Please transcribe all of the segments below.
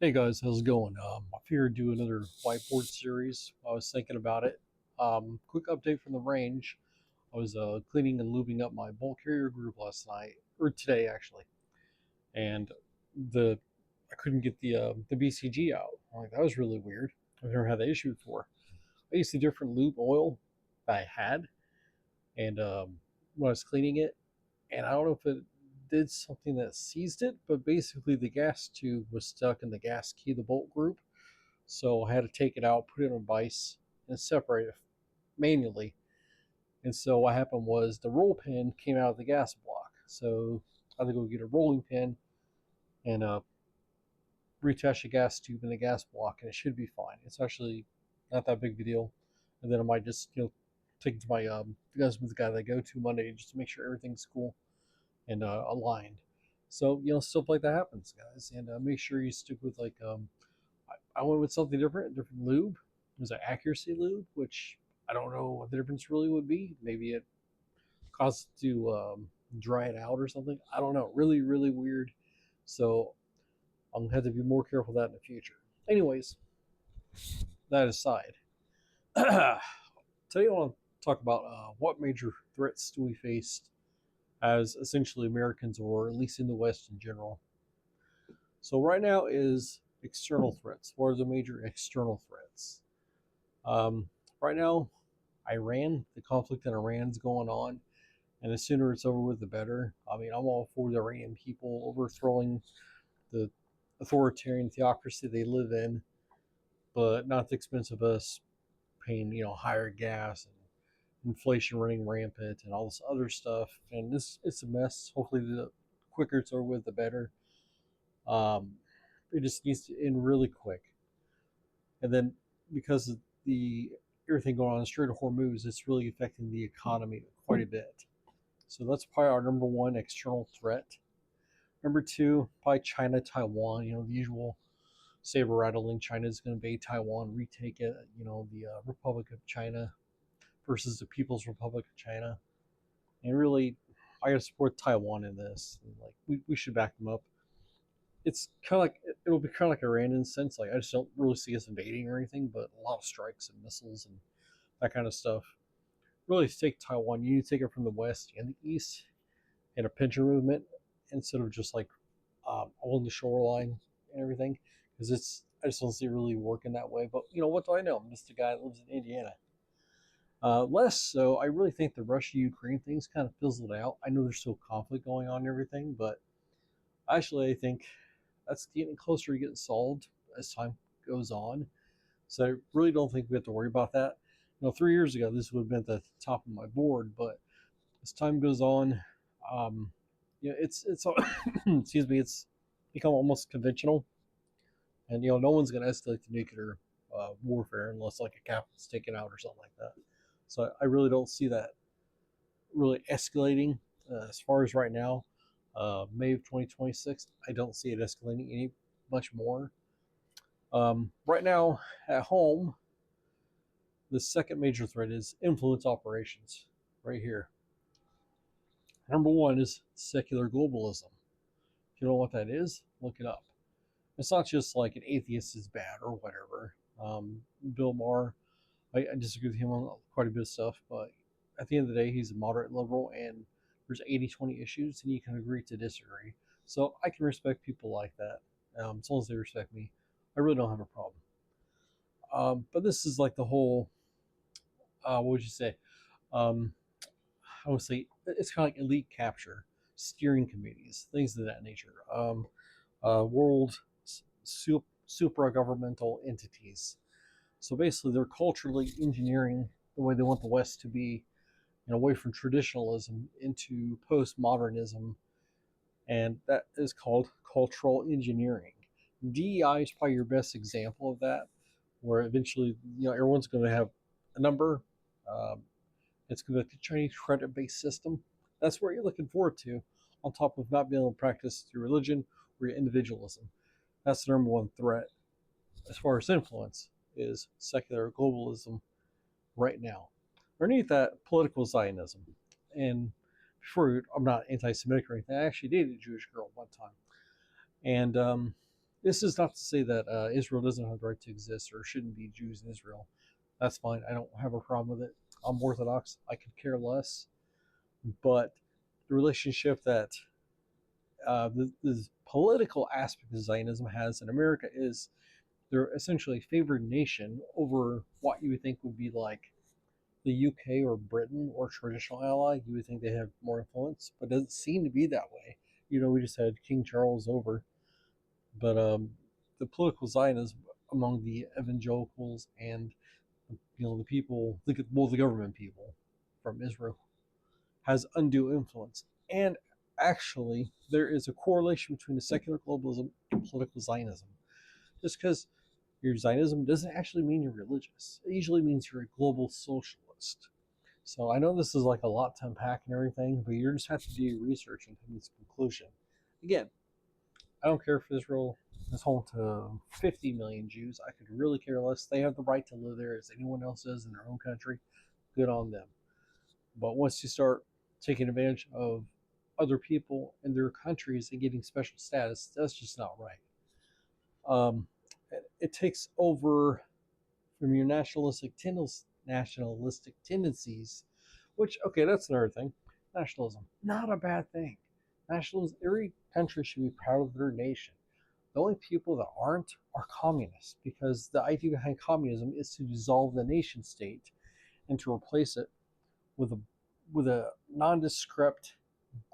Hey guys, how's it going? I figured do another whiteboard series. I was thinking about it. Quick update from the range. I was cleaning and lubing up my bulk carrier group last night, or today actually, and the I couldn't get the BCG out. Like that was really weird. I've never had that issue before. I used a different lube oil that I had, and when I was cleaning it, and I don't know if it did something that seized it, but basically the gas tube was stuck in the gas key of the bolt group. So I had to take it out, put it in a vise, and separate it manually. And so what happened was the roll pin came out of the gas block. So I had to go get a rolling pin and reattach the gas tube in the gas block, and it should be fine. It's actually not that big of a deal. And then I might just take it to my the guy that I go to Monday just to make sure everything's cool and aligned. So stuff like that happens, guys, and make sure you stick with I went with something different, different lube. It was an accuracy lube, which I don't know what the difference really would be. Maybe it caused it to dry it out or something. I don't know. Really, really weird. So I'm gonna have to be more careful of that in the future. Anyways, that aside, today I want to talk about what major threats do we face as essentially Americans, or at least in the West in general. So right now is external threats. What are the major external threats? Right now, Iran, the conflict in Iran is going on, and the sooner it's over with, the better. I mean, I'm all for the Iranian people overthrowing the authoritarian theocracy they live in, but not at the expense of us paying, higher gas and inflation running rampant and all this other stuff. And this it's a mess. Hopefully, the quicker it's over with, the better. Um, it just needs to end really quick. And then because of the everything going on in the Strait of Hormuz, it's really affecting the economy quite a bit. So that's probably our number one external threat. Number two, probably China, Taiwan. The usual saber rattling. China is going to invade Taiwan, retake it. The Republic of China versus the People's Republic of China. And really, I got to support Taiwan in this. And like we should back them up. It's kind of like it'll be kind of like Iran in a sense. Like I just don't really see us invading or anything, but a lot of strikes and missiles and that kind of stuff. Really, to take Taiwan, you need to take it from the west and the east in a pincher movement instead of just like along the shoreline and everything. Because I just don't see it really working that way. But what do I know? I'm just a guy that lives in Indiana. Less so, I really think the Russia-Ukraine thing's kind of fizzled out. I know there's still conflict going on and everything, but actually, I think that's getting closer to getting solved as time goes on. So I really don't think we have to worry about that. 3 years ago, this would have been at the top of my board, but as time goes on, um, it's excuse me, it's become almost conventional, and no one's going to escalate to nuclear warfare unless like a captain's taken out or something like that. So I really don't see that really escalating as far as right now. May of 2026, I don't see it escalating any much more. Right now, at home, the second major threat is influence operations. Right here, number one is secular globalism. If you don't know what that is, look it up. It's not just like an atheist is bad or whatever. Bill Maher, I disagree with him on quite a bit of stuff, but at the end of the day, he's a moderate liberal, and there's 80-20 issues, and you can agree to disagree. So I can respect people like that, as long as they respect me. I really don't have a problem. But this is like the whole, what would you say? Um, I would say it's kind of like elite capture, steering committees, things of that nature. World supra governmental entities. So basically, they're culturally engineering the way they want the West to be, away from traditionalism into postmodernism, and that is called cultural engineering. DEI is probably your best example of that, where eventually, everyone's going to have a number. Um, it's going to be like a Chinese credit-based system. That's what you're looking forward to, on top of not being able to practice your religion or your individualism. That's the number one threat as far as influence is secular globalism right now. Underneath that, political Zionism. And before, I'm not anti-Semitic or anything. I actually dated a Jewish girl one time, and This is not to say that Israel doesn't have the right to exist or shouldn't be Jews in Israel. That's fine. I don't have a problem with it. I'm Orthodox. I could care less. But the relationship that the political aspect of Zionism has in America is they're essentially a favored nation over what you would think would be like the UK or Britain or traditional ally. You would think they have more influence, but it doesn't seem to be that way. We just had King Charles over, but the political Zionism among the evangelicals and the people, the government people from Israel, has undue influence. And actually, there is a correlation between the secular globalism and political Zionism. Just because your Zionism doesn't actually mean you're religious, it usually means you're a global socialist. So I know this is like a lot to unpack and everything, but you just have to do your research and come to this conclusion. Again, I don't care if Israel is home to 50 million Jews. I could really care less. They have the right to live there as anyone else does in their own country. Good on them. But once you start taking advantage of other people and their countries and getting special status, that's just not right. It takes over from your nationalistic tendencies, which, okay, that's another thing. Nationalism, not a bad thing. Nationalism, every country should be proud of their nation. The only people that aren't are communists, because the idea behind communism is to dissolve the nation state and to replace it with a nondescript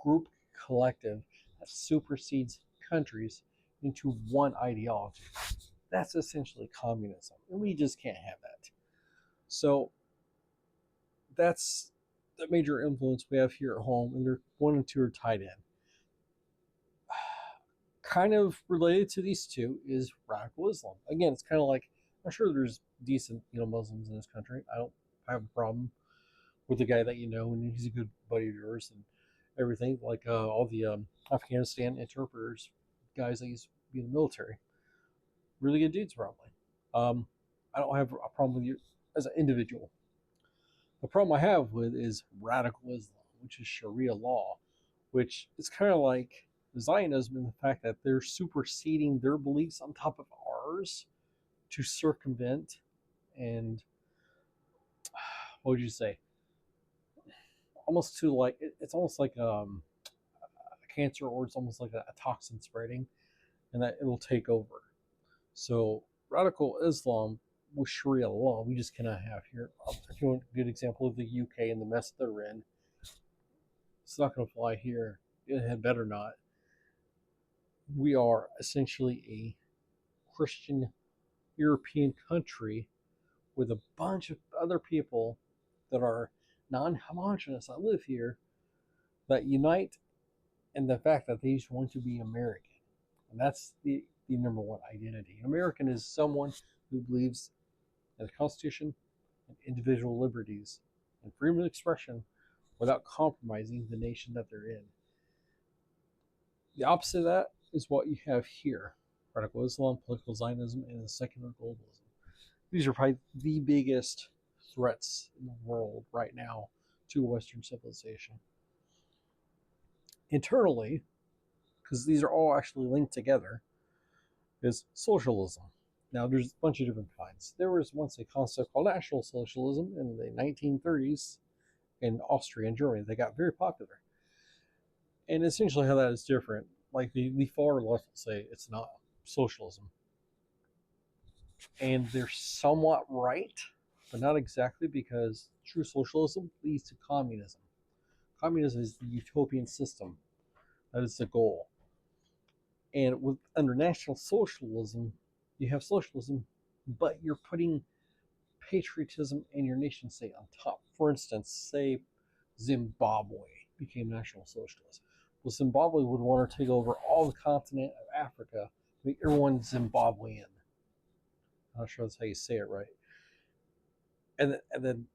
group collective that supersedes countries into one ideology. That's essentially communism, and we just can't have that. So that's the major influence we have here at home, and they're one and two are tied in. Kind of related to these two is radical Islam. Again, it's kind of like, I'm sure there's decent Muslims in this country. I don't have a problem with the guy that and he's a good buddy of yours and everything. Like all the Afghanistan interpreters, guys that used to be in the military, really good dudes probably. I don't have a problem with you as an individual. The problem I have with is radical Islam, which is Sharia law, which is kind of like Zionism in the fact that they're superseding their beliefs on top of ours to circumvent and, what would you say, almost to like, it's almost like a cancer, or it's almost like a toxin spreading, and that it'll take over. So radical Islam with Sharia law, we just cannot have here. If you want a good example of the UK and the mess they're in, it's not going to fly here. It had better not. We are essentially a Christian European country with a bunch of other people that are non-homogenous that live here, that unite in the fact that they just want to be American. And that's the number one identity. An American is someone who believes in the Constitution and individual liberties and freedom of expression without compromising the nation that they're in. The opposite of that is what you have here: radical Islam, political Zionism, and the secular globalism. These are probably the biggest threats in the world right now to Western civilization. Internally, because these are all actually linked together, is socialism. Now, there's a bunch of different kinds. There was once a concept called National Socialism in the 1930s in Austria and Germany. They got very popular. And essentially how that is different, like the far left will say it's not socialism. And they're somewhat right, but not exactly, because true socialism leads to communism. Communism is the utopian system. That is the goal. And under National Socialism, you have socialism, but you're putting patriotism and your nation state on top. For instance, say Zimbabwe became National Socialist. Well, Zimbabwe would want to take over all the continent of Africa, make everyone Zimbabwean. I'm not sure that's how you say it right. And then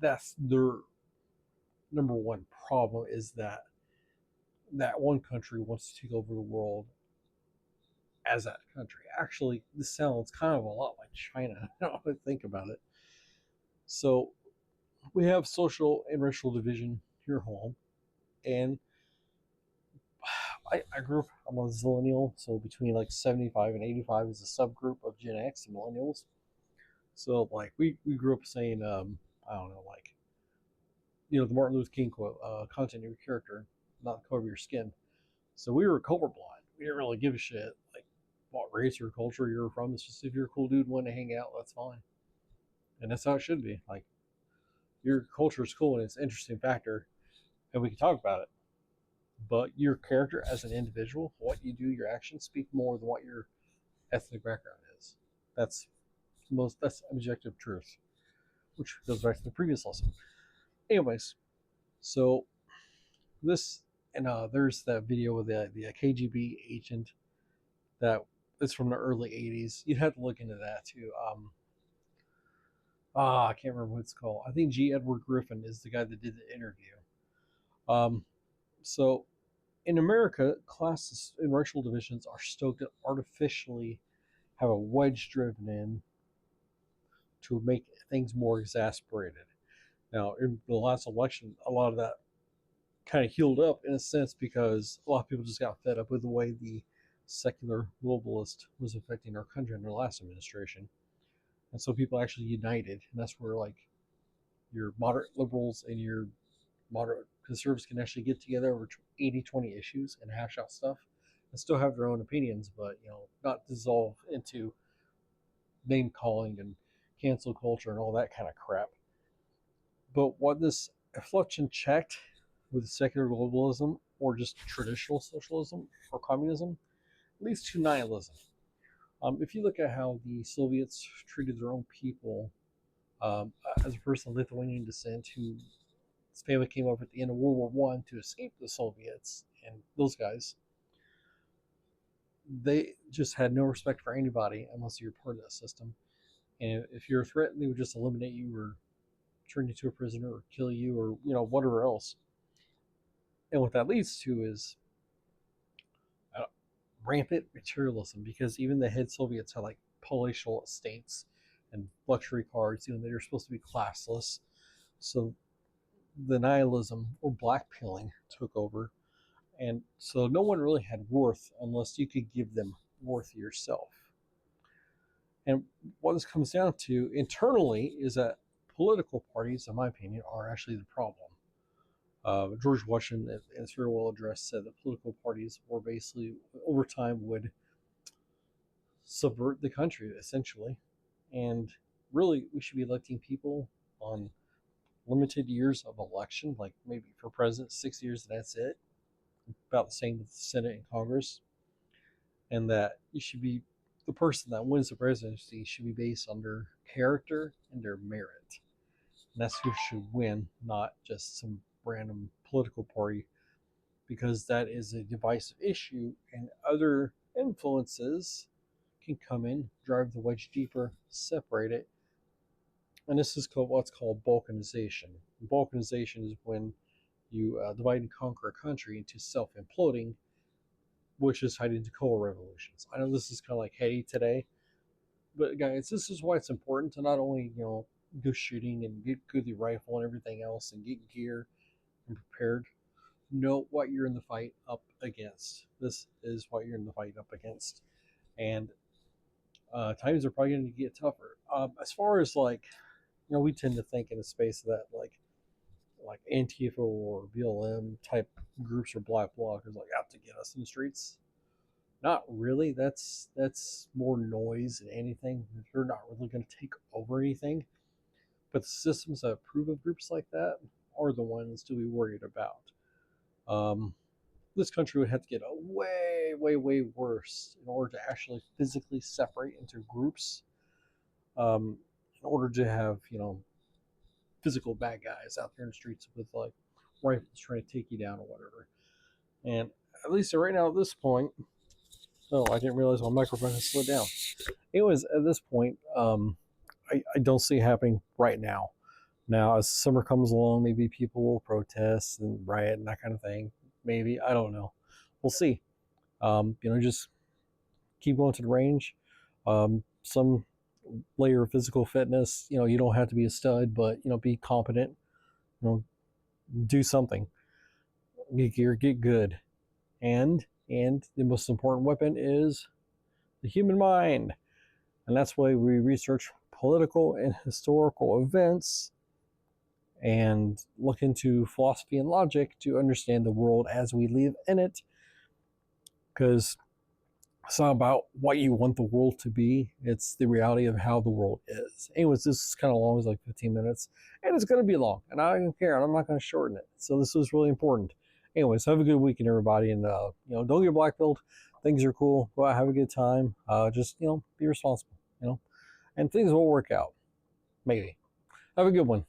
that's their number one problem, is that one country wants to take over the world as that country. Actually, this sounds kind of a lot like China. I don't know, think about it. So we have social and racial division here at home, and I grew up, I'm a zillennial, so between like 75 and 85 is a subgroup of Gen X and millennials. So like we grew up saying, I don't know, like, the Martin Luther King quote, content your character, not the color of your skin. So we were colorblind. We didn't really give a shit like what race or culture you were from. It's just if you're a cool dude, want to hang out, that's fine, and that's how it should be. Like your culture is cool and it's an interesting factor, and we can talk about it. But your character as an individual, what you do, your actions speak more than what your ethnic background is. That's that's objective truth, which goes back to the previous lesson. Anyways, so this and there's that video with the KGB agent that is from the early '80s. You'd have to look into that too. I can't remember what it's called. I think G. Edward Griffin is the guy that did the interview. Um, so in America, classes and racial divisions are stoked to artificially have a wedge driven in to make things more exasperated. Now, in the last election, a lot of that kind of healed up in a sense because a lot of people just got fed up with the way the secular globalist was affecting our country in the last administration. And so people actually united, and that's where like your moderate liberals and your moderate conservatives can actually get together over 80-20 issues and hash out stuff and still have their own opinions, but not dissolve into name calling and cancel culture and all that kind of crap. But what this affliction checked with secular globalism or just traditional socialism or communism leads to nihilism. If you look at how the Soviets treated their own people, as a person of Lithuanian descent whose family came over at the end of World War I to escape the Soviets and those guys, they just had no respect for anybody unless you're part of that system. And if you're a threat, they would just eliminate you or turn you to a prisoner or kill you or whatever else. And what that leads to is rampant materialism, because even the head Soviets had like palatial estates and luxury cars. They're supposed to be classless. So the nihilism or blackpilling took over, and so no one really had worth unless you could give them worth yourself. And what this comes down to internally is that political parties, in my opinion, are actually the problem. George Washington, in his farewell address, said that political parties were basically, over time, would subvert the country, essentially. And really, we should be electing people on limited years of election, like maybe for president, 6 years, and that's it. About the same with the Senate and Congress. And that you should be, the person that wins the presidency should be based on their character and their merit. And that's who should win, not just some random political party, because that is a divisive issue and other influences can come in, drive the wedge deeper, separate it. And this is called what's called balkanization. Balkanization is when you divide and conquer a country into self-imploding, which is tied into color revolutions. I know this is kind of like heady today, but guys, this is why it's important to not only go shooting and get good the rifle and everything else and get gear and prepared. Know what you're in the fight up against. This is what you're in the fight up against, and times are probably going to get tougher. As far as like, we tend to think in a space that like Antifa or BLM type groups or black bloc is like out to get us in the streets. Not really. That's more noise than anything. They're not really going to take over anything. But the systems that approve of groups like that are the ones to be worried about. This country would have to get way, way, way worse in order to actually physically separate into groups. In order to have physical bad guys out there in the streets with like rifles trying to take you down or whatever. And at least right now at this point, I didn't realize my microphone had slowed down. Anyways, at this point, I don't see it happening right now. Now, as summer comes along, maybe people will protest and riot and that kind of thing. Maybe, I don't know. We'll see. Just keep going to the range. Some layer of physical fitness. You don't have to be a stud, but be competent. Do something. Get gear, get good, and And the most important weapon is the human mind. And that's why we research political and historical events and look into philosophy and logic to understand the world as we live in it. Because it's not about what you want the world to be, it's the reality of how the world is. Anyways, this is kind of long, it's like 15 minutes, and it's going to be long, and I don't care, and I'm not going to shorten it. So this was really important. Anyways, have a good weekend, everybody, and don't get blackpilled. Things are cool. Go out, have a good time. Just be responsible, and things will work out. Maybe. Have a good one.